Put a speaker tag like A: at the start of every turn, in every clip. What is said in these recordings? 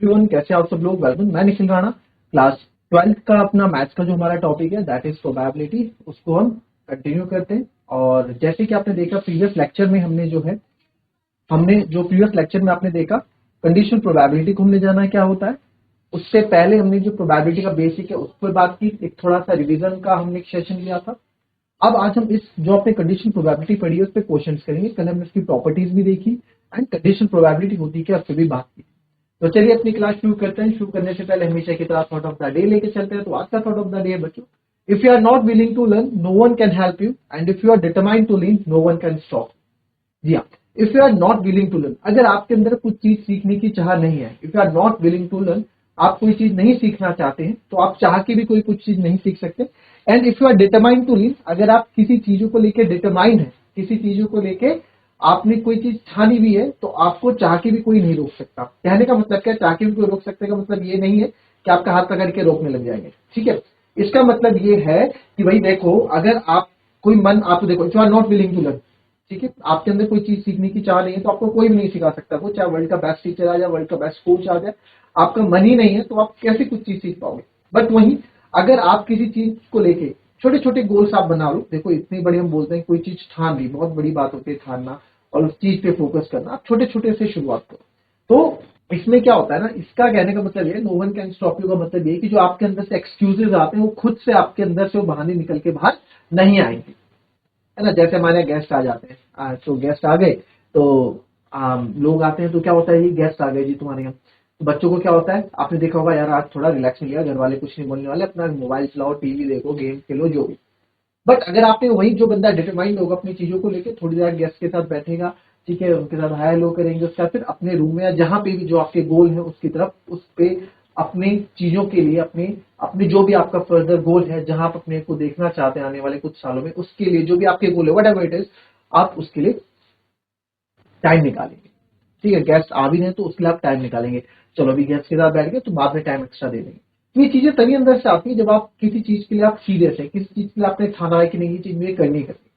A: Everyone, कैसे आप सब लोग? वेलकम। मैं निखिल राणा, क्लास 12th का अपना मैथ्स का जो हमारा टॉपिक है दैट इज प्रोबेबिलिटी, उसको हम कंटिन्यू करते हैं। और जैसे कि आपने देखा प्रीवियस लेक्चर में प्रीवियस लेक्चर में आपने देखा कंडीशनल प्रोबेबिलिटी को हमने जाना क्या होता है। उससे पहले हमने जो प्रोबेबिलिटी का बेसिक है उस पर बात की, एक थोड़ा सा रिवीजन का हमने एक सेशन लिया था। अब आज हम इस जो आपने कंडीशनल प्रोबेबिलिटी पढ़ी है उस पर क्वेश्चंस करेंगे। कल हमने उसकी प्रॉपर्टीज भी देखी एंड कंडीशनल प्रोबेबिलिटी होती है उस पर भी बात की। तो चलिए अपनी क्लास शुरू करते हैं। शुरू करने से पहले हमेशा की तरह थॉट ऑफ द डे लेके चलते हैं। तो आज का थॉट ऑफ द डे है बच्चों, if you are not willing to learn no one can help you and if you are determined to learn no one can stop. जी हाँ, if you are not willing to learn, अगर आपके अंदर कुछ चीज सीखने की चाह नहीं है, if you are not willing to learn, आप कोई चीज नहीं सीखना चाहते हैं तो आप चाह के भी कोई कुछ चीज नहीं सीख सकते। And if you are determined to learn, अगर आप किसी चीजों को लेकर डिटरमाइंड है, किसी चीजों को लेके आपने कोई चीज ठानी भी है तो आपको चाह के भी कोई नहीं रोक सकता। कहने का मतलब क्या, चाह के भी कोई रोक सकते का मतलब ये नहीं है कि आपका हाथ पकड़ के रोकने लग जाएंगे। ठीक है, इसका मतलब ये है कि भाई देखो, अगर आप कोई मन आप देखो, if you are not willing to learn, ठीक है, आपके अंदर कोई चीज सीखने की चाह नहीं है तो आपको कोई भी नहीं सिखा सकता। वो चाहे वर्ल्ड का बेस्ट टीचर आ जाए, वर्ल्ड का बेस्ट कोच आ जाए, आपका मन ही नहीं है तो आप कैसे कुछ चीज सीख पाओगे। बट वहीं अगर आप किसी चीज को लेके छोटे छोटे गोल्स आप बना लो, देखो इतनी बड़ी हम बोलते हैं कोई चीज ठान ली, बहुत बड़ी बात होती है ठानना और उस चीज पे फोकस करना। आप छोटे छोटे से शुरुआत करो। तो इसमें क्या होता है ना, इसका कहने का मतलब ये no one can stop you का मतलब ये कि जो आपके अंदर से एक्सक्यूजेस आते हैं वो खुद से आपके अंदर से वो बहाने निकल के बाहर नहीं आएंगे, है ना। जैसे हमारे गेस्ट आ जाते हैं, तो गेस्ट आ गए तो लोग आते हैं तो क्या होता है, ये गेस्ट आ गए जी तुम्हारे यहाँ। तो बच्चों को क्या होता है, आपने देखा होगा यार आज थोड़ा रिलैक्स मिलेगा, घर वाले कुछ नहीं बोलने वाले, अपना मोबाइल चलाओ, टीवी देखो, गेम खेलो, जो भी। बट अगर आपने वही जो बंदा डिटरमाइंड होगा अपनी चीजों को लेकर, थोड़ी देर गेस्ट के साथ बैठेगा, ठीक है, उनके साथ हाय हेलो करेंगे, उसके बाद फिर अपने रूम में या जहां पे भी जो आपके गोल है उसकी तरफ, उस पे अपनी चीजों के लिए अपने अपने जो भी आपका फर्दर गोल है, जहां आप अपने को देखना चाहते हैं आने वाले कुछ सालों में, उसके लिए जो भी आपके गोल है वट एवर इट इज, आप उसके लिए टाइम निकालेंगे। ठीक है, गेस्ट आ भी रहे तो उसके लिए आप टाइम निकालेंगे, चलो अभी गेस्ट के साथ बैठ गए तो बाद में टाइम एक्स्ट्रा दे देंगे। तो ये चीजें तभी अंदर से आती है जब आप किसी चीज के लिए आप सीरियस है, किसी चीज के लिए आपने ठाना है कि नहीं ये चीज मुझे करनी करनी।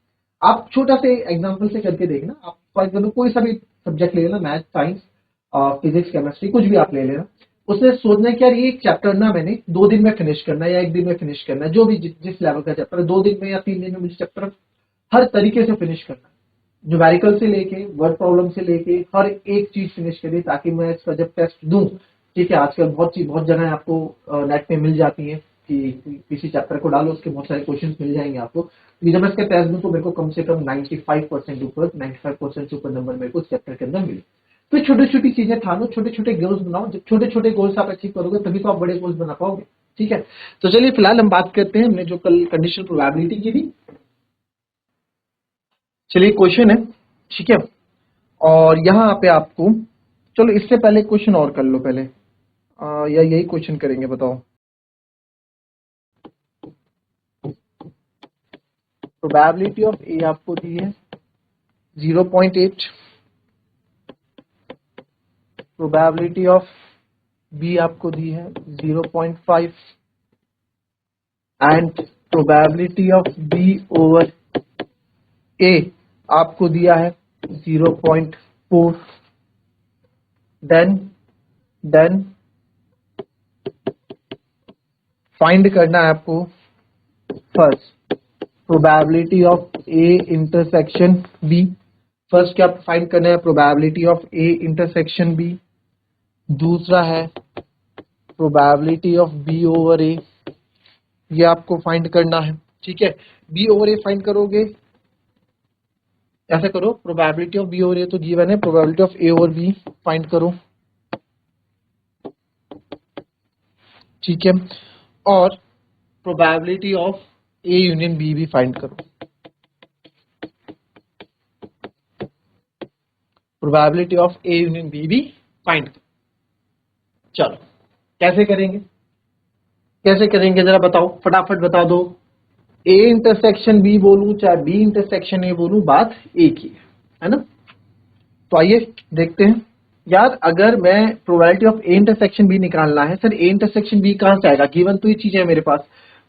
A: आप छोटा से एग्जाम्पल से करके देखना, आप फॉर एग्जाम्पल कोई सा भी सब्जेक्ट ले लेना, मैथ, साइंस, फिजिक्स, केमिस्ट्री, कुछ भी आप ले लेना। उसने सोचना है कि यार ये एक चैप्टर ना मैंने 2 दिन में फिनिश करना है या 1 दिन में फिनिश करना है, जो भी जिस लेवल का चैप्टर है, 2 दिन में या 3 दिन में मुझे चैप्टर हर तरीके से फिनिश करना है। न्यूमेरिकल से लेके वर्ड प्रॉब्लम से लेके हर एक चीज फिनिश करिए, ताकि मैं इसका जब टेस्ट दूं, ठीक है, आजकल बहुत जगह आपको नेट पे मिल जाती है कि किसी चैप्टर को डालो, उसके बहुत सारे क्वेश्चंस मिल जाएंगे आपको। जब मैं इसका टेस्ट दूं तो मेरे को कम से कम 95% से ऊपर नंबर मेरे को इस चैप्टर के अंदर मिले। तो छोटी छोटी चीजें ठानो, छोटे छोटे गोल्स बनाओ। जब छोटे छोटे गोल्स आप अचीव करोगे तभी तो आप बड़े गोल्स बना पाओगे। ठीक है, तो चलिए फिलहाल हम बात करते हैं, हमने जो कल कंडीशनल प्रोबेबिलिटी की थी। चलिए क्वेश्चन है, ठीक है, और यहाँ पे आपको, चलो इससे पहले क्वेश्चन और कर लो पहले, या यही क्वेश्चन करेंगे, बताओ। प्रोबेबिलिटी ऑफ ए आपको दी है 0.8, प्रोबेबिलिटी ऑफ बी आपको दी है 0.5 and probability of B over A आपको दिया है 0.4। देन फाइंड करना है आपको first probability of A intersection B. First क्या फाइंड करना है, probability of A intersection B. दूसरा है probability of B over A, ये आपको फाइंड करना है। ठीक है, बी ओवर ए फाइंड करोगे, ऐसा करो, probability of B over A तो गिवन है, probability of A over B find करो। ठीक है, और probability of A union B भी फाइंड करो। Probability of A union B भी फाइंड करो। चलो कैसे करेंगे, कैसे करेंगे जरा बताओ, फटाफट बता दो। ए इंटरसेक्शन बी बोलूं चाहे बी इंटरसेक्शन ए बोलूं, बात एक ही है ना। तो आइए देखते हैं। यार अगर मैं probability of A intersection B निकालना है, सर ए इंटरसेक्शन बी कहां से आएगा, गिवन तो ये चीज है मेरे पास,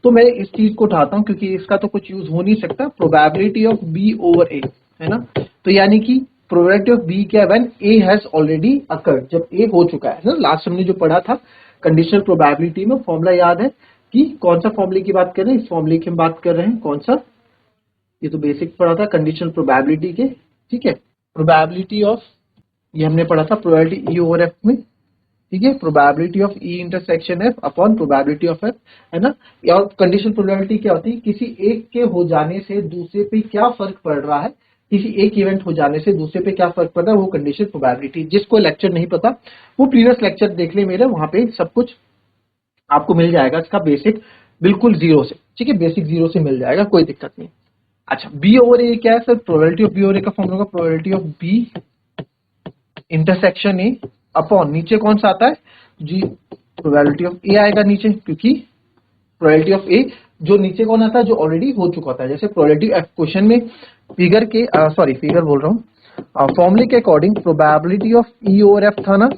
A: तो मैं इस चीज को उठाता हूं क्योंकि इसका तो कुछ यूज हो नहीं सकता। प्रोबेबिलिटी ऑफ बी ओवर ए, है ना, तो यानी कि प्रोबेबिलिटी ऑफ बी क्या है, when A has already occurred, जब ए हो चुका है ना। लास्ट हमने जो पढ़ा था कंडीशनल प्रोबेबिलिटी में, फॉर्मूला याद है कि कौन सा फॉर्मूले की बात कर रहे हैं, इस फॉर्मूले की हम बात कर रहे हैं, कौन सा, ये तो बेसिक पढ़ा था कंडीशनल प्रोबेबिलिटी के, ठीक है। प्रोबेबिलिटी ऑफ, ये हमने पढ़ा था प्रोबेबिलिटी ई ओवर एफ में, ठीक है, probability of E intersection F upon probability of F, है ना। और कंडीशनल प्रोबेबिलिटी क्या होती है, किसी एक के हो जाने से दूसरे पे क्या फर्क पड़ रहा है, किसी एक इवेंट हो जाने से दूसरे पे क्या फर्क पड़ रहा है, वो कंडीशनल प्रोबेबिलिटी। जिसको लेक्चर नहीं पता वो प्रीवियस लेक्चर देख ले मेरे, वहां पे सब कुछ आपको मिल जाएगा, इसका बेसिक बिल्कुल जीरो से, ठीक है, बेसिक जीरो से मिल जाएगा, कोई दिक्कत नहीं। अच्छा, बी ओवर ए क्या है sir, probability of B over A का फॉर्मूला होगा probability of B intersection A upon, नीचे कौन सा आता है जी, प्रोबेबिलिटी ऑफ ए आएगा नीचे, क्योंकि प्रोबेबिलिटी ऑफ ए जो नीचे कौन आता है, जो ऑलरेडी हो चुका होता है। जैसे प्रोबेबिलिटी एफ क्वेश्चन में फिगर के फिगर बोल रहा हूँ, फॉर्मूले के according probability of E over F था ना,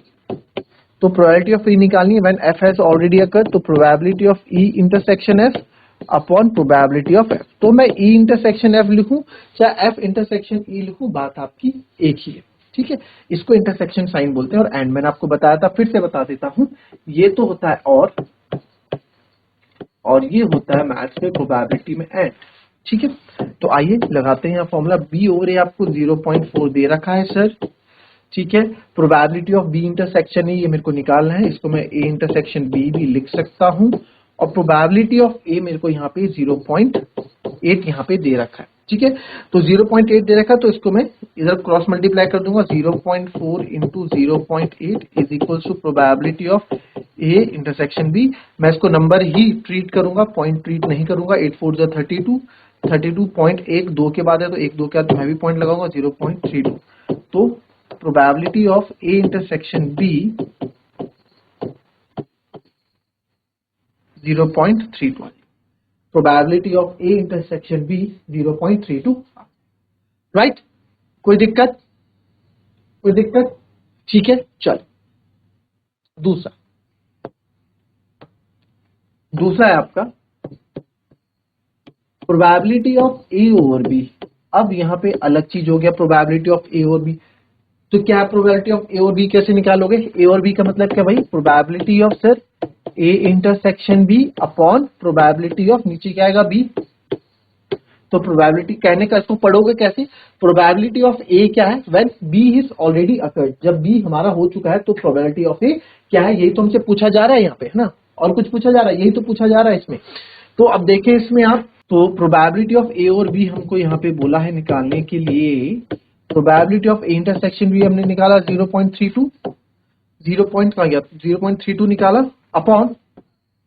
A: तो प्रोबेबिलिटी ऑफ ई निकालनी है when F has already occurred, तो probability of E intersection F upon probability of F. तो मैं ई इंटरसेक्शन एफ लिखूं चाहे एफ इंटरसेक्शन ई लिखूं, बात आपकी एक ही है, ठीक है। इसको इंटरसेक्शन साइन बोलते हैं। और एंड मैंने आपको बताया था, फिर से बता देता हूं, ये तो होता है और ये होता है मैथ्स में प्रोबेबिलिटी में एंड, ठीक है। तो आइए लगाते हैं फॉर्मूला, बी ओवर ए आपको 0.4 दे रखा है सर, ठीक है। Probability of B intersection A ये मेरे को निकालना है, इसको मैं ए इंटरसेक्शन बी भी लिख सकता हूं, और प्रोबेबिलिटी ऑफ ए मेरे को यहाँ पे 0.8 यहाँ पे दे रखा है, ठीक है। तो 0.8 दे रखा है, तो इसको मैं इधर क्रॉस मल्टीप्लाई कर दूंगा, 0.4 into 0.8 is equal to probability of A intersection B. मैं इसको नंबर ही ट्रीट करूंगा, पॉइंट ट्रीट नहीं करूंगा। 8 4 जा 32, 32.1 2 के बाद है, तो 1 2 के बाद मैं भी पॉइंट लगाऊंगा 0.32। तो probability of A intersection B 0.32, probability of A intersection B 0.32, right. कोई दिक्कत, कोई दिक्कत, ठीक है। चल दूसरा है आपका probability of A over B. अब यहां पे अलग चीज हो गया, probability of A over B. तो क्या है प्रोबेबिलिटी ऑफ ए और बी, कैसे निकालोगे, ए और बी का मतलब क्या भाई, probability of sir A intersection B upon probability of, नीचे क्या आएगा बी। तो प्रोबेबिलिटी कहने का, इसको पढ़ोगे कैसे, प्रोबेबिलिटी ऑफ ए क्या है, when B is already occurred, जब बी हमारा हो चुका है, तो प्रोबेबिलिटी ऑफ ए क्या है, यही तो हमसे पूछा जा रहा है यहाँ पे, है ना, और कुछ पूछा जा रहा है, यही तो पूछा जा रहा है इसमें। तो अब देखें इसमें आप, तो प्रोबेबिलिटी ऑफ ए और बी हमको यहाँ पे बोला है निकालने के लिए, probability of A intersection B हमने निकाला 0.32, 0.32 निकाला upon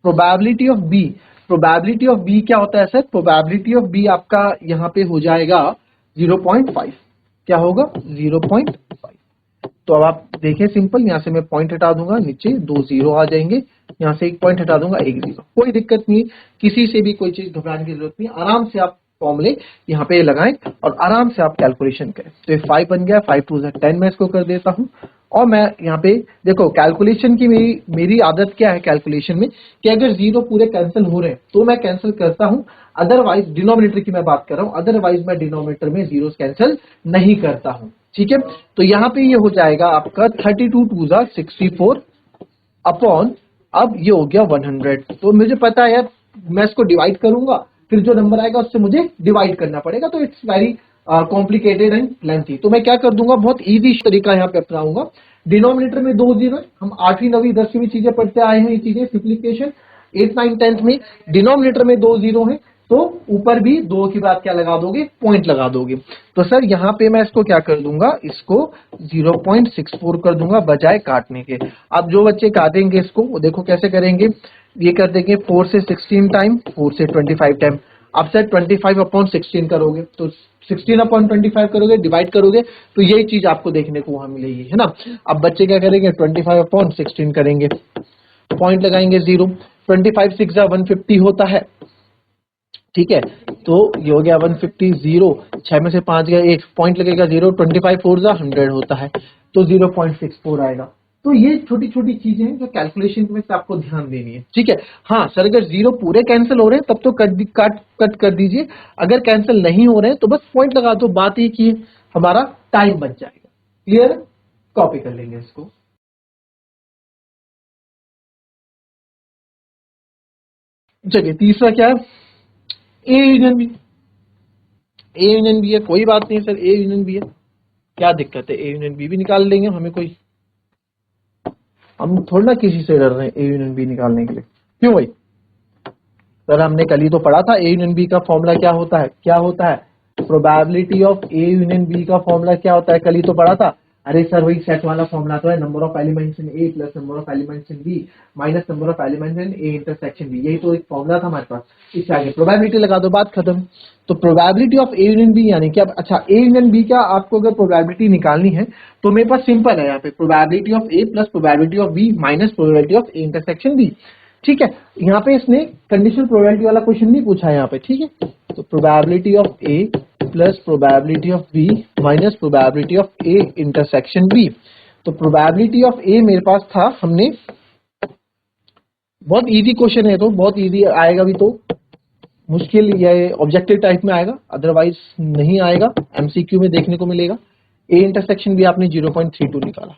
A: probability of B. Probability of B क्या होता है सर, प्रोबेबिलिटी ऑफ बी आपका यहाँ पे हो जाएगा 0.5, क्या होगा 0.5। तो अब आप देखें सिंपल, यहाँ से मैं पॉइंट हटा दूंगा, नीचे 2 0 आ जाएंगे, यहाँ से एक पॉइंट हटा दूंगा, 1 0, कोई दिक्कत नहीं, किसी से भी कोई चीज घबराने की जरूरत नहीं, आराम से आप फॉर्मूले यहाँ पे लगाएं और आराम से आप कैलकुलेशन करें। तो ये 5 बन गया, 5 2 10, मैं इसको कर देता हूँ। और मैं यहाँ पे देखो कैलकुलेशन की मेरी आदत क्या है कैलकुलेशन में, कि अगर जीरो पूरे कैंसिल हो रहे हैं तो मैं कैंसिल करता हूँ, अदरवाइज डिनोमिनेटर की मैं बात कर रहा हूँ, अदरवाइज मैं डिनोमिनेटर में जीरो कैंसिल नहीं करता हूँ, ठीक है। तो यहाँ पे ये हो जाएगा आपका 32 2 64 अपॉन, अब ये हो गया 100। तो मुझे पता है यार, मैं इसको डिवाइड करूंगा, फिर जो नंबर आएगा उससे मुझे डिवाइड करना पड़ेगा, तो it's very complicated and lengthy. तो मैं क्या कर दूंगा, बहुत इजी तरीका यहाँ पे अपनाऊंगा। डिनोमिनेटर में 2 जीरो, हम 8वीं 9वीं 10वीं चीजें पढ़ते आए हैं, ये चीजें सिंप्लीफिकेशन 8 9 10th में डिनोमिनेटर में 2 जीरो है, तो ऊपर भी 2 की बात क्या लगा दोगे, पॉइंट लगा दोगे। तो सर यहाँ पे मैं इसको क्या कर दूंगा, इसको 0.64 कर दूंगा बजाय काटने के। अब जो बच्चे काटेंगे इसको, वो देखो कैसे करेंगे, ये कर देंगे 4 से 16 टाइम, 4 से 25 टाइम। अब सर 25 अपॉन 16 करोगे, तो 16 अपॉन 25 करोगे, डिवाइड करोगे, तो यही चीज आपको देखने को वहां मिलेगी, है ना। अब बच्चे क्या करेंगे, 25 अपॉन 16 करेंगे, पॉइंट लगाएंगे 0, 25 6 150 होता है, ठीक है। तो ये हो गया 150, 0 6 में से 5 गया, 1 पॉइंट लगेगा 0, 25 4 100 होता है, तो 0.64 आएगा। तो ये छोटी छोटी चीजें हैं जो कैलकुलेशन में आपको ध्यान देनी है, ठीक है। हाँ सर, अगर जीरो पूरे कैंसिल हो रहे हैं तब तो कट कर दीजिए, अगर कैंसिल नहीं हो रहे हैं तो बस पॉइंट लगा दो, बात एक ही है। हमारा टाइम बच जाएगा। क्लियर? कॉपी कर लेंगे इसको। चलिए तीसरा क्या है, A union B. A union B है, कोई बात नहीं सर, ए यूनियन बी है, क्या दिक्कत है, ए यूनियन बी भी निकाल लेंगे, हमें कोई, हम थोड़ा ना किसी से डर रहे हैं ए यूनियन बी निकालने के लिए। क्यों भाई? सर हमने कल ही तो पढ़ा था ए यूनियन बी का फॉर्मूला क्या होता है, क्या होता है, probability of A union B का फॉर्मूला क्या होता है, कल ही तो पढ़ा था। अरे सर वही सेट वाला फॉर्मूला तो है, number of elements in A plus number of elements in B minus number of elements in A intersection B, यही तो एक फॉर्मूला था हमारे पास। इससे आगे प्रोबेबिलिटी लगा दो, बात खत्म। तो probability of A union B यानी कि अब अच्छा ए यूनियन बी का आपको अगर प्रोबेबिलिटी निकालनी है तो मेरे पास सिंपल है, यहाँ पे probability of A plus probability of B minus probability of A intersection B. ठीक है, यहाँ पे इसने कंडीशनल प्रोबेबिलिटी वाला क्वेश्चन नहीं पूछा है यहाँ पे। ठीक है, तो probability of A plus probability of B minus probability of A intersection B. तो प्रोबेबिलिटी ऑफ ए मेरे पास था, हमने, बहुत इजी क्वेश्चन है, तो बहुत इजी आएगा भी, तो मुश्किल या ऑब्जेक्टिव टाइप में आएगा, अदरवाइज नहीं आएगा, एमसीक्यू में देखने को मिलेगा। ए इंटरसेक्शन भी आपने 0.32 निकाला।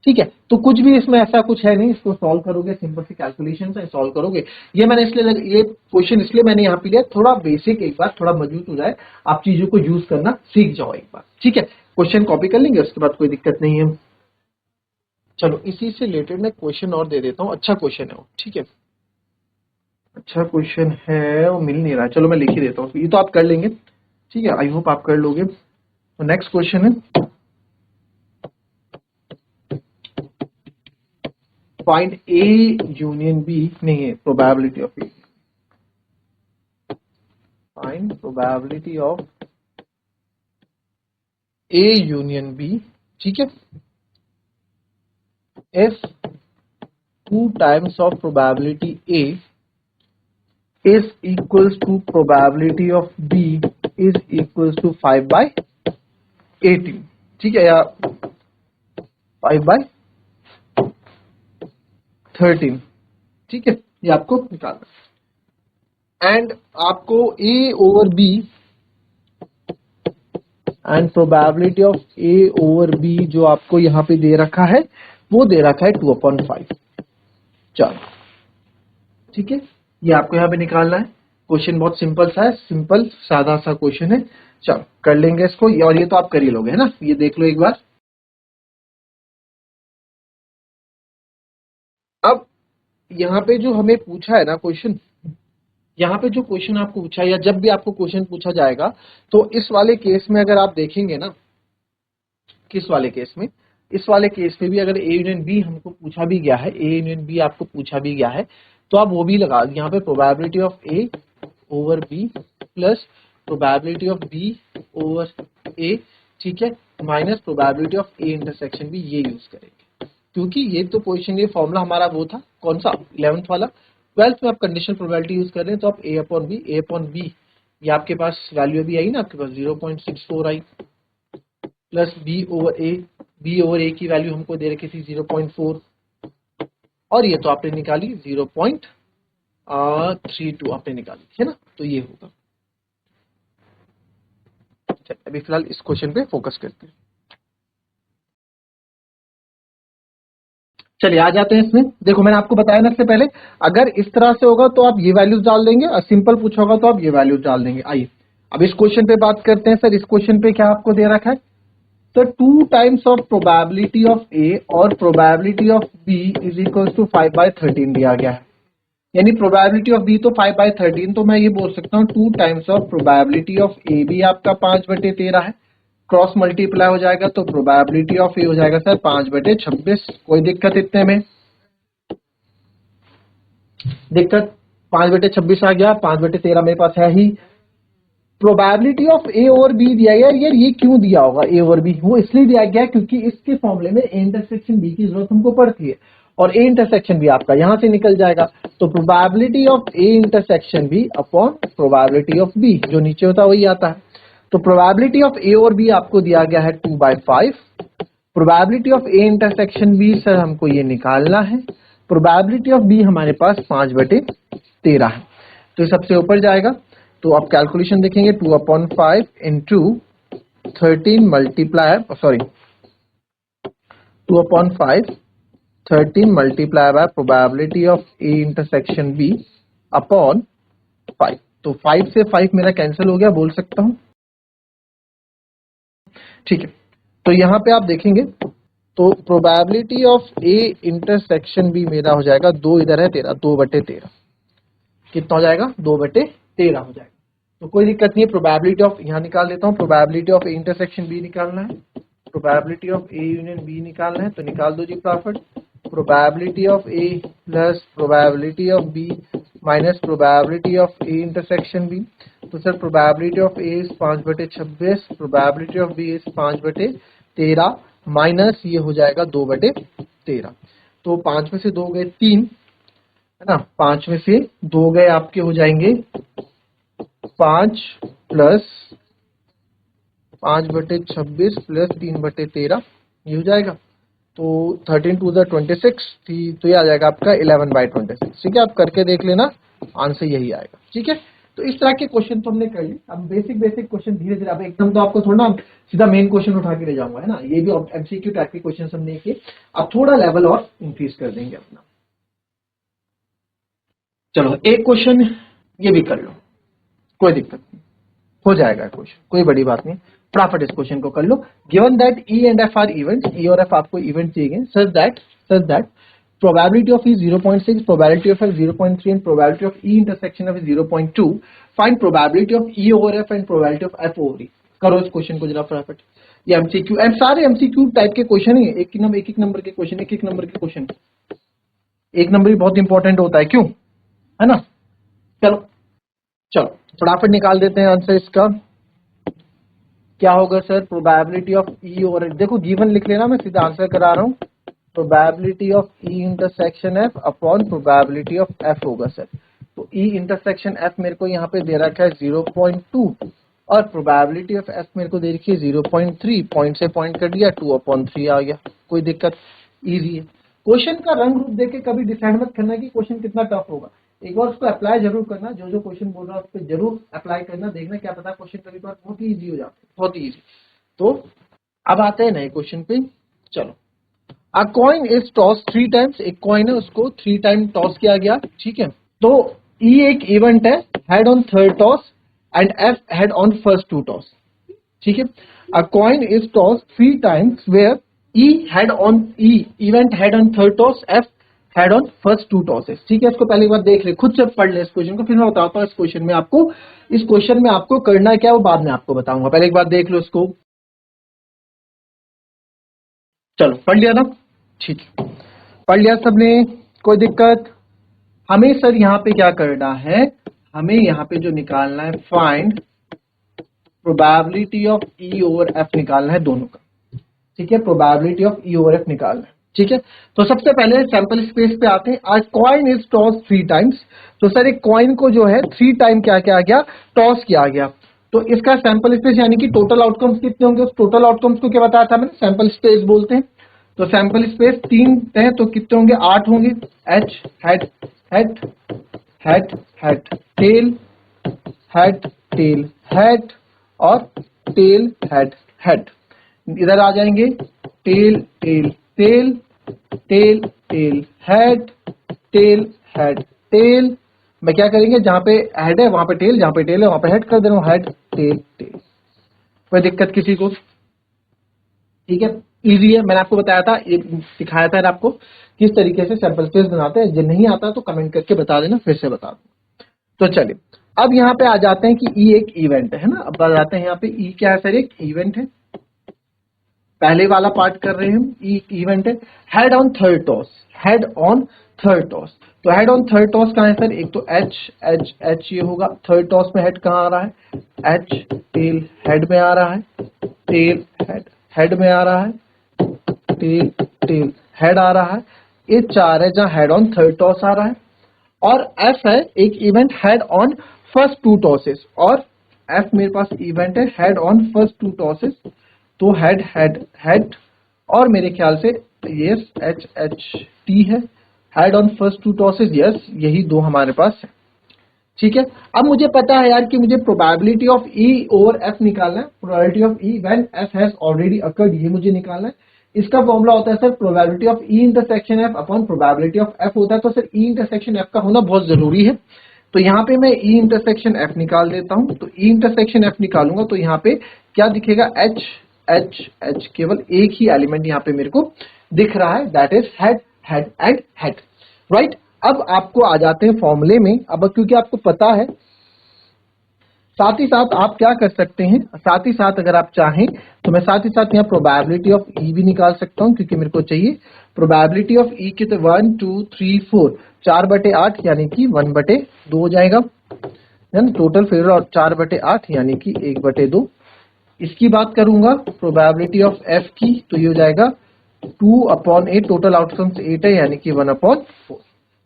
A: ठीक है, तो कुछ भी इसमें ऐसा कुछ है नहीं, इसको सॉल्व करोगे, सिंपल सी कैलकुलेशन से सॉल्व करोगे। ये मैंने इसलिए, ये क्वेश्चन इसलिए मैंने यहाँ पे लिया, थोड़ा बेसिक एक बार थोड़ा मजबूत हो जाए, आप चीजों को यूज करना सीख जाओ एक बार। ठीक है, क्वेश्चन कॉपी कर लेंगे, उसके बाद कोई दिक्कत नहीं है। चलो इसी से रिलेटेड मैं क्वेश्चन और दे देता हूँ, अच्छा क्वेश्चन है वो। ठीक है, अच्छा क्वेश्चन है, वो मिल नहीं रहा है, चलो मैं लिख ही देता हूँ, ये तो आप कर लेंगे। ठीक है, आई होप आप कर लोगे। तो नेक्स्ट क्वेश्चन है, फाइंड ए यूनियन बी, नहीं है probability of A, find probability of A union B. ठीक है, if 2 times of probability A is equals to probability of B is equals to 5/18। ठीक है, या 5/13। ठीक है, ये आपको निकालना है। एंड आपको A over B and probability of A over B जो आपको यहाँ पे दे रखा है, वो दे रखा है 2/5। चलो ठीक है, ये आपको यहाँ पे निकालना है। क्वेश्चन बहुत सिंपल सा है, सिंपल सादा सा क्वेश्चन है। चलो कर लेंगे इसको, और ये तो आप कर ही लोगे है ना, ये देख लो एक बार। अब यहाँ पे जो हमें पूछा है ना क्वेश्चन, यहाँ पे जो क्वेश्चन आपको पूछा है, या जब भी आपको क्वेश्चन पूछा जाएगा, तो इस वाले केस में अगर आप देखेंगे ना, किस वाले केस में, इस वाले केस में भी अगर ए यूनियन बी हमको पूछा भी गया है, ए यूनियन बी आपको पूछा भी गया है, तो आप वो भी लगा, यहाँ पे probability of A over B plus probability of B over A, ठीक है, minus probability of A intersection B, ये यूज करेंगे। क्योंकि ये तो पोजीशन, ये फॉर्मूला हमारा वो था, कौन सा, 11th वाला। 12th में आप कंडीशनल प्रोबेबिलिटी यूज कर रहे हैं, तो आप ए अपॉन बी, ये आपके पास वैल्यू भी आई ना, आपके पास 0.64 आई, प्लस बी ओवर ए की वैल्यू हमको दे रखी थी 0.4, और ये तो आपने निकाली 0.32 आपने निकाली है ना, तो ये होगा। अभी फिलहाल इस क्वेश्चन पे फोकस करते हैं। चलिए आ जाते हैं इसमें। देखो मैंने आपको बताया ना इससे पहले, अगर इस तरह से होगा तो आप ये वैल्यूज डाल देंगे, और सिंपल पूछा होगा तो आप ये वैल्यूज डाल देंगे। आइए अब इस क्वेश्चन पे बात करते हैं। सर इस क्वेश्चन पे क्या आपको दे रखा है, तो 2 times of probability of A और probability of B is equal to 5/13 दिया गया है, यानी प्रोबेबिलिटी ऑफ बी तो 5/13, तो मैं ये बोल सकता हूँ 2 टाइम्स ऑफ प्रोबेबिलिटी ऑफ ए भी आपका 5/13 है, क्रॉस मल्टीप्लाई हो जाएगा, तो प्रोबेबिलिटी ऑफ ए हो जाएगा सर 5/26। कोई दिक्कत इतने में, दिक्कत 5/26 आ गया, 5/13 मेरे पास है ही। प्रोबेबिलिटी ऑफ ए और बी दिया गया, यार ये क्यों दिया होगा ए और बी, वो इसलिए दिया गया क्योंकि इसके फॉर्मूले में ए इंटरसेक्शन बी की जरूरत हमको पड़ती है, और ए इंटरसेक्शन बी आपका यहां से निकल जाएगा, तो probability of A intersection B upon probability of B, जो नीचे होता है वही आता है। तो प्रोबेबिलिटी ऑफ ए और बी आपको दिया गया है 2/5, probability of A intersection B sir हमको ये निकालना है, प्रोबेबिलिटी ऑफ बी हमारे पास 5/13 है, तो सबसे ऊपर जाएगा। तो आप कैलकुलेशन देखेंगे 2/5 into 13 multiply, sorry 2/5 13 multiply by probability of A intersection B upon 5। तो 5 से 5 मेरा कैंसिल हो गया, बोल सकता हूं, ठीक है। तो यहां पे आप देखेंगे तो probability of A intersection B मेरा हो जाएगा 2, इधर है 13, 2/13 कितना हो जाएगा, 2/13 हो जाएगा। तो कोई दिक्कत नहीं है, प्रोबेबिलिटी ऑफ यहां निकाल लेता हूं, probability of A intersection B निकालना है, probability of A union B निकालना है, तो निकाल दो जी फटाफट। Probability of A plus probability of B minus probability of A intersection B. तो sir probability of A is 5/26, probability of B is 5/13 minus ये हो जाएगा 2/13। तो 5 में से 2 गए 3, है ना, 5 में से 2 गए आपके हो जाएंगे 5 प्लस 5/26 प्लस 3/13, ये हो जाएगा। तो 13 टू द 26, तो ये आ जाएगा आपका 11/26। ठीक है, आप करके देख लेना, आंसर यही आएगा। ठीक है, तो इस तरह के क्वेश्चन तो हमने कर लिए। अब बेसिक क्वेश्चन धीरे धीरे, अब एकदम तो आपको थोड़ा सीधा मेन क्वेश्चन उठा के ले जाऊंगा, है ना, ये भी एमसीक्यू टाइप के क्वेश्चन हमने किए, अब थोड़ा लेवल और इंक्रीज कर देंगे अपना। चलो एक क्वेश्चन ये भी कर लो, कोई दिक्कत नहीं, हो जाएगा क्वेश्चन, कोई बड़ी बात नहीं, फटाफट इस क्वेश्चन को कर लो। Given that E and F are events, E और एफ आपको इवेंट दिए गए, such that probability of E 0.6, probability of F 0.3 and probability of E intersection of 0.2, find probability of E over F and probability of F over E। करो इस question को जरा फटाफट। ये एमसीक्यू, सारे एमसीक्यू टाइप के क्वेश्चन है, एक नंबर के क्वेश्चन, एक नंबर के क्वेश्चन, एक नंबर भी बहुत इंपॉर्टेंट होता है, क्यों, है ना। चलो फटाफट निकाल देते हैं आंसर इसका। क्या होगा sir, probability of E over, देखो गिवन लिख लेना, मैं सीधा आंसर करा रहा हूं, probability of E intersection F upon probability of F होगा सर। तो ई इंटरसेक्शन एफ मेरे को यहाँ पे दे रखा है 0.2 और प्रोबेबिलिटी ऑफ एफ मेरे को दे रखी है 0.3, पॉइंट से पॉइंट कर दिया, 2/3 आ गया, कोई दिक्कत, इजी है। क्वेश्चन का रंग रूप देख के कभी डिसाइड मत करना कि क्वेश्चन कितना टफ होगा, एक बार उसको अप्लाई जरूर करना, जो क्वेश्चन बोल रहा है उस पर जरूर अप्लाई करना, देखना क्या पता क्वेश्चन कभी बार बहुत ही इजी हो जाता है, बहुत ही इजी। तो अब आते हैं नए क्वेश्चन पे। चलो, अ कॉइन इज टॉस 3 टाइम्स, एक कॉइन है उसको 3 टाइम टॉस किया गया, ठीक है। तो ई एक इवेंट है, head on third toss and F head on first 2 toss, ठीक है। A coin is toss 3 times where E head on, E event head on third toss, F head on first 2 tosses, ठीक है। इसको पहले एक बार देख ले, खुद से पढ़ ले इस क्वेश्चन को, फिर मैं बताता हूँ इस क्वेश्चन में आपको करना क्या है वो बाद में आपको बताऊंगा, पहले एक बार देख लो इसको। चलो पढ़ लिया ना, ठीक है, पढ़ लिया सबने, कोई दिक्कत। हमें सर यहाँ पे क्या करना है, हमें यहाँ पे जो निकालना है, find probability of E over F निकालना है दोनों का, ठीक है, probability of E over F निकालना है, ठीक है। तो सबसे पहले सैंपल स्पेस पे आते हैं। आज कॉइन इज टॉस 3 टाइम्स, तो सर एक कॉइन को जो है 3 टाइम क्या किया गया, टॉस किया गया। तो इसका सैंपल स्पेस यानी कि टोटल आउटकम्स कितने होंगे, उस टोटल आउटकम्स को क्या बताया था मैंने, सैंपल स्पेस बोलते हैं। तो सैंपल स्पेस 3 है तो कितने होंगे, 8 होंगे। H head head head head tail head tail head और टेल हेड हेड, इधर आ जाएंगे, tail tail tail tail tail head tail head tail, मैं क्या करेंगे, जहां पे हेड है वहां पे टेल, जहां पे टेल है वहां पे हेड कर दे रहा हूं, हेड टेल टेल, कोई दिक्कत किसी को, ठीक है, इजी है। मैंने आपको बताया था, ये सिखाया था आपको किस तरीके से सैंपल स्पेस बनाते हैं, जो नहीं आता तो कमेंट करके बता देना, फिर से बता दूं। तो चलिए अब यहाँ पे आ जाते हैं कि ई एक इवेंट है ना, अब आ जाते हैं यहाँ पे ई क्या है सर, एक इवेंट है, पहले वाला पार्ट कर रहे हैं हम, ई इवेंट है, head on third toss, head on third toss. तो हेड ऑन थर्ड टॉस कहाँ है सर, एक तो एच एच एच ये होगा, थर्ड टॉस में हेड कहाँ आ रहा है, एच टेल हेड में आ रहा है, टेल हेड हेड में आ रहा है, टेल टेल हेड आ रहा है, ये 4 है जहां हेड ऑन थर्ड टॉस आ रहा है। और एफ है एक event head on first 2 tosses, और एफ मेरे पास इवेंट है हेड ऑन फर्स्ट 2 टॉसेस, तो हेड हेड हेड, और मेरे ख्याल से यस एच एच टी है, head on first 2 tosses, yes यही 2 हमारे पास है, ठीक है। अब मुझे पता है यार कि मुझे probability of E over F निकालना है, probability of E when F has already occurred, ये मुझे निकालना है। इसका फॉर्मूला होता है sir probability of E intersection F upon probability of F होता है। तो सर ई इंटरसेक्शन एफ का होना बहुत जरूरी है। तो यहाँ पे मैं ई इंटरसेक्शन एफ निकाल देता हूं। तो ई इंटरसेक्शन एफ निकालूंगा तो यहाँ पे क्या दिखेगा, एच एच एच, केवल एक ही एलिमेंट यहाँ पे मेरे को दिख रहा है, that is head head and head, right. अब आपको आ जाते हैं फॉर्मूले में। अब क्योंकि आपको पता है, साथ ही साथ आप क्या कर सकते हैं, साथ ही साथ अगर आप चाहें तो मैं साथ ही साथ यहाँ प्रोबेबिलिटी ऑफ ई भी निकाल सकता हूं, क्योंकि मेरे को चाहिए प्रोबेबिलिटी ऑफ ई के। तो 1 2 3 4, 4/8 यानी कि 1/2 हो जाएगा, टोटल फिर, और 4/8 यानी कि 1/2। इसकी बात करूंगा प्रोबेबिलिटी ऑफ एफ की, तो ये हो जाएगा 2/8, टोटल आउटकम्स 8 है यानी कि 1/4,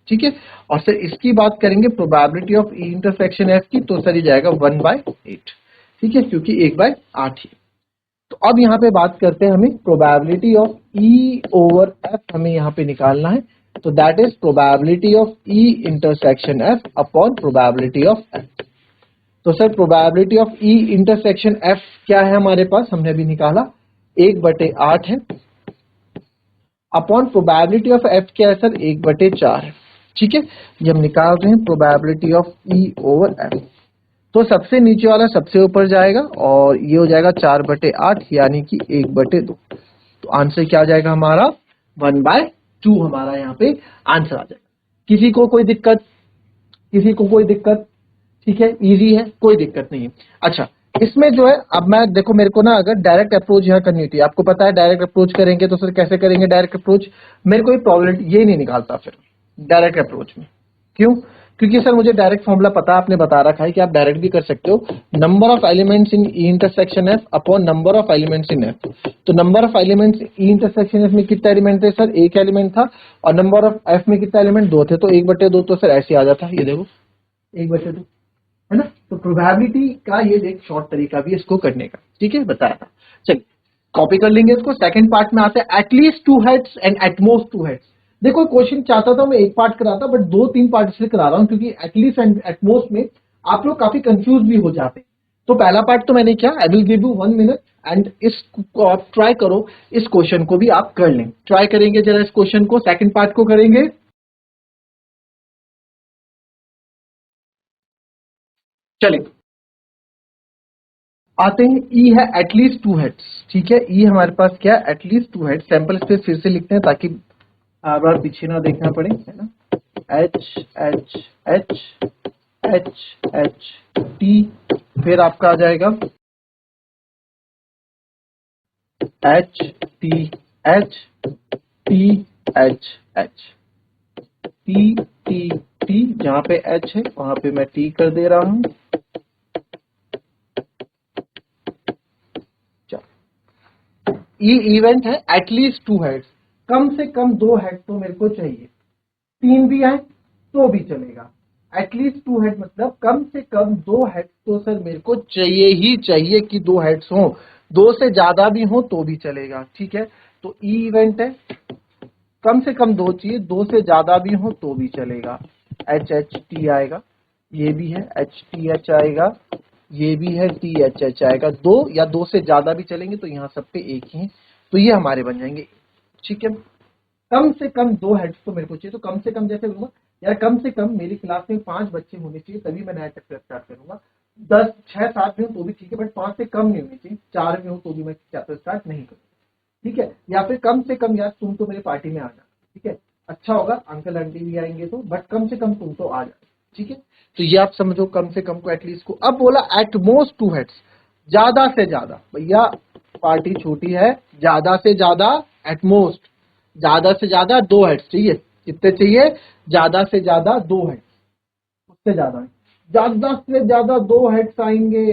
A: ठीक है। और सर इसकी बात करेंगे probability of E intersection F की, तो सर ये जाएगा 1/8, ठीक है, क्योंकि 1/8 ही। तो अब यहाँ पे बात करते हैं, हमें probability of E over F हमें यहाँ पे निकालना है। तो that is probability of E intersection F upon probability of F. तो sir probability of E intersection F क्या है हमारे पास, हमने अभी निकाला 1/8 है, अपॉन प्रोबेबिलिटी ऑफ एफ क्या है सर 1/4 है, ठीक है। ये हम निकाल रहे हैं probability of E over F. तो सबसे नीचे वाला सबसे ऊपर जाएगा और ये हो जाएगा 4/8 यानी कि 1/2। तो आंसर क्या आ जाएगा हमारा 1/2, हमारा यहाँ पे आंसर आ जाएगा। किसी को कोई दिक्कत, किसी को कोई दिक्कत, ठीक है, इजी है, कोई दिक्कत नहीं है। अच्छा, इसमें जो है, अब मैं देखो मेरे को ना अगर डायरेक्ट अप्रोच यहाँ करनी थी, आपको पता है डायरेक्ट अप्रोच करेंगे तो सर कैसे करेंगे डायरेक्ट अप्रोच, मेरे को प्रॉब्लम ये नहीं निकालता फिर डायरेक्ट अप्रोच में। क्यों? क्योंकि सर मुझे डायरेक्ट फॉर्मूला पता है, आपने बता रखा है कि आप डायरेक्ट भी कर सकते हो, number of elements in E intersection F upon number of elements in F. तो number of elements E intersection F में कितने एलिमेंट थे सर, एक एलिमेंट था, और नंबर ऑफ एफ में कितने एलिमेंट, 2 थे, तो 1/2, तो सर ऐसे आ जाता है, ये देखो 1/2, है ना। तो प्रोबेबिलिटी का ये एक शॉर्ट तरीका भी इसको करने का, ठीक है, बताया था। चलिए कॉपी कर लेंगे इसको। सेकंड पार्ट में आते हैं, at least 2 heads and at most 2 heads. देखो क्वेश्चन चाहता था मैं एक पार्ट कराता, बट 2-3 पार्ट इसलिए करा रहा हूं क्योंकि एटलीस्ट एंड एटमोस्ट में आप लोग काफी कंफ्यूज भी हो जाते हैं। तो पहला पार्ट तो मैंने क्या, I will give you 1 minute and इसको आप ट्राई करो, इस क्वेश्चन को भी आप कर लें, ट्राई करेंगे जरा इस क्वेश्चन को, सेकंड पार्ट को करेंगे। चलिए आते हैं, ई है एटलीस्ट 2 हेड्स, ठीक है, ई हमारे पास क्या है एटलीस्ट 2 हेड्स। सैंपल स्पेस फिर से लिखते हैं ताकि बार बार पीछे ना देखना पड़े, है ना। H H H H H T, फिर आपका आ जाएगा H T H T H H T T T, जहां पे एच है वहां पे मैं टी कर दे रहा हूं। ई इवेंट है एटलीस्ट 2 हेड्स, कम से कम 2 हेड तो मेरे को चाहिए, 3 भी आए तो भी चलेगा। एटलीस्ट 2 हेड मतलब कम से कम 2 हेड तो सर मेरे को चाहिए ही चाहिए कि 2 हेड्स हो, 2 से ज्यादा भी हो तो भी चलेगा, ठीक है। तो ई इवेंट है, कम से कम 2 चाहिए, 2 से ज्यादा भी हो तो भी चलेगा। एच एच टी आएगा, ये भी है एच टी एच आएगा, ये भी है टी एच एच आएगा, 2 या 2 से ज्यादा भी चलेंगे तो यहाँ सब पे एक ही है, तो ये हमारे बन जाएंगे, ठीक है। कम से कम 2 हेड्स तो मेरे को चाहिए, तो कम से कम जैसे बोलूंगा यार, कम से कम मेरी क्लास में 5 बच्चे होने चाहिए तभी मैं नया चैप्टर स्टार्ट करूंगा। 10 6 7 में हो तो भी ठीक है, बट 5 से कम नहीं होनी चाहिए, 4 में हो तो भी मैं चैप्टर स्टार्ट नहीं करूंगा, ठीक है। या फिर कम से कम यार तुम तो मेरी पार्टी में आ जाना, ठीक है, अच्छा होगा, अंकल आंटी भी आएंगे तो, बट कम से कम तुम तो आ जाओ, ठीक है। तो ये आप समझो कम से कम को, एटलीस्ट को। अब बोला एट मोस्ट 2 हेड्स, ज्यादा से ज्यादा, भैया पार्टी छोटी है, ज्यादा से ज्यादा एटमोस्ट, ज्यादा से ज्यादा 2 हेड्स चाहिए। कितने चाहिए, ज्यादा से ज्यादा 2 हेड्स, उससे ज्यादा नहीं। ज्यादा से ज्यादा 2 हेड्स आएंगे,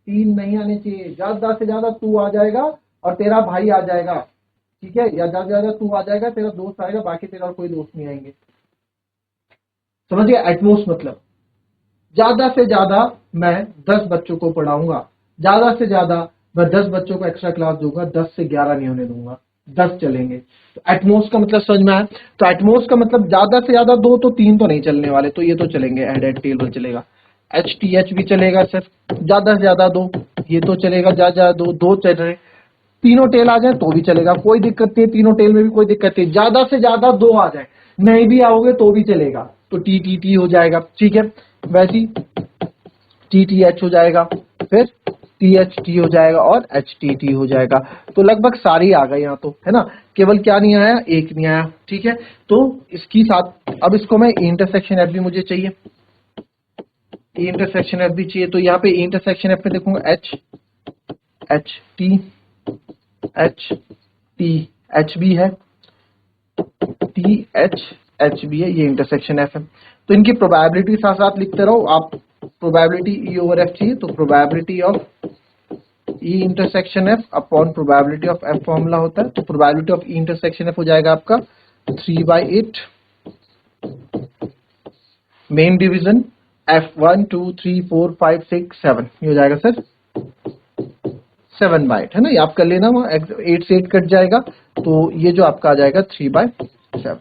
A: 3 नहीं आने चाहिए। ज्यादा से ज्यादा तू आ जाएगा और तेरा भाई आ जाएगा, ठीक है, या ज्यादा से ज्यादा तू आ जाएगा, तेरा दोस्त आएगा, बाकी तेरा और कोई दोस्त नहीं आएंगे, समझ गया। एटमोस्ट मतलब ज्यादा से ज्यादा मैं 10 बच्चों को पढ़ाऊंगा, ज्यादा से ज्यादा मैं 10 बच्चों को एक्स्ट्रा क्लास दूंगा, 10 से 11 नहीं होने दूंगा, 10 चलेंगे। तो एटमोस्ट का मतलब समझ में आया? तो एटमोस्ट का मतलब ज्यादा से ज्यादा 2, तो 3 तो नहीं चलने वाले, तो ये तो चलेंगे, हेड टेल चलेगा। HTH भी चलेगा सर, ज्यादा से ज्यादा 2, ये तो चलेगा, ज्यादा 2 चल रहे, तीनों टेल आ जाए तो भी चलेगा, कोई दिक्कत नहीं, तीनों टेल में भी कोई दिक्कत नहीं, ज्यादा से ज्यादा 2 आ जाए, नहीं भी आओगे तो भी चलेगा, तो TTT हो जाएगा, ठीक है। वैसे ही TTH हो जाएगा, फिर THT हो जाएगा और HTT हो जाएगा। तो लगभग सारे आ गए यहाँ तो, है ना, केवल क्या नहीं आया, एक नहीं आया, ठीक है। तो इसकी साथ अब इसको मैं इंटरसेक्शन एफ भी मुझे चाहिए, इंटरसेक्शन एफ भी चाहिए, तो यहाँ पे इंटरसेक्शन एफ में देखूंगा HT HTH भी है, THH भी है, ये इंटरसेक्शन एफ है। तो इनकी प्रोबेबिलिटी साथ साथ लिखते रहो आप, प्रोबेबिलिटी E ओवर F चाहिए, तो probability of E intersection F upon probability of F formula होता है, तो probability of E intersection F हो जाएगा आपका 3/8 मेन डिवीजन F 1 2 3 4 5 6 7, ये हो जाएगा सर 7/8, है ना, ये आप कर लेना, 8 से 8 कट जाएगा, तो ये जो आपका आ जाएगा 3/7।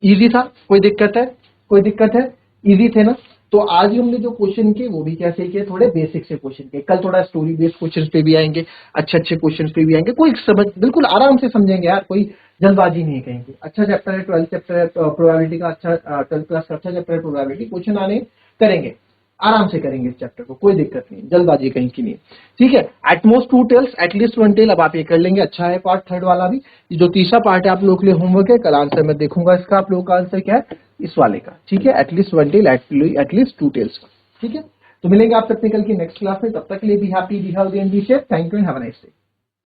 A: इजी था, कोई दिक्कत है? कोई दिक्कत है? इजी थे ना? तो आज ही हमने जो क्वेश्चन किए वो भी कैसे किए, थोड़े बेसिक से क्वेश्चन किए, कल थोड़ा स्टोरी बेस्ड क्वेश्चन पे भी आएंगे, अच्छे अच्छे क्वेश्चन पे भी आएंगे, कोई समझ बिल्कुल आराम से समझेंगे यार, कोई जल्दबाजी नहीं कहेंगे। अच्छा चैप्टर है, 12th चैप्टर है प्रोबेबिलिटी का, अच्छा 12th क्लास का अच्छा चैप्टर है प्रोबेबिलिटी, क्वेश्चन आने करेंगे, आराम से करेंगे इस चैप्टर को, कोई दिक्कत नहीं, जल्दबाजी कहीं की नहीं, ठीक है। एटमोस्ट 2 टेल्स एटलीस्ट 1 टेल, अब आप ये कर लेंगे, अच्छा है पार्ट थर्ड वाला भी। ये जो तीसरा पार्ट है आप लोगों के लिए होमवर्क है, कल आंसर मैं देखूंगा इसका, आप लोगों का आंसर क्या है इस वाले का, ठीक है, एटलीस्ट 1 टेल एटलीस्ट 2 टेल्स का, ठीक है। तो मिलेंगे आप टेक्निकल की नेक्स्ट क्लास में, तब तक के लिए be happy, be healthy and be safe. Thank you and have a nice day.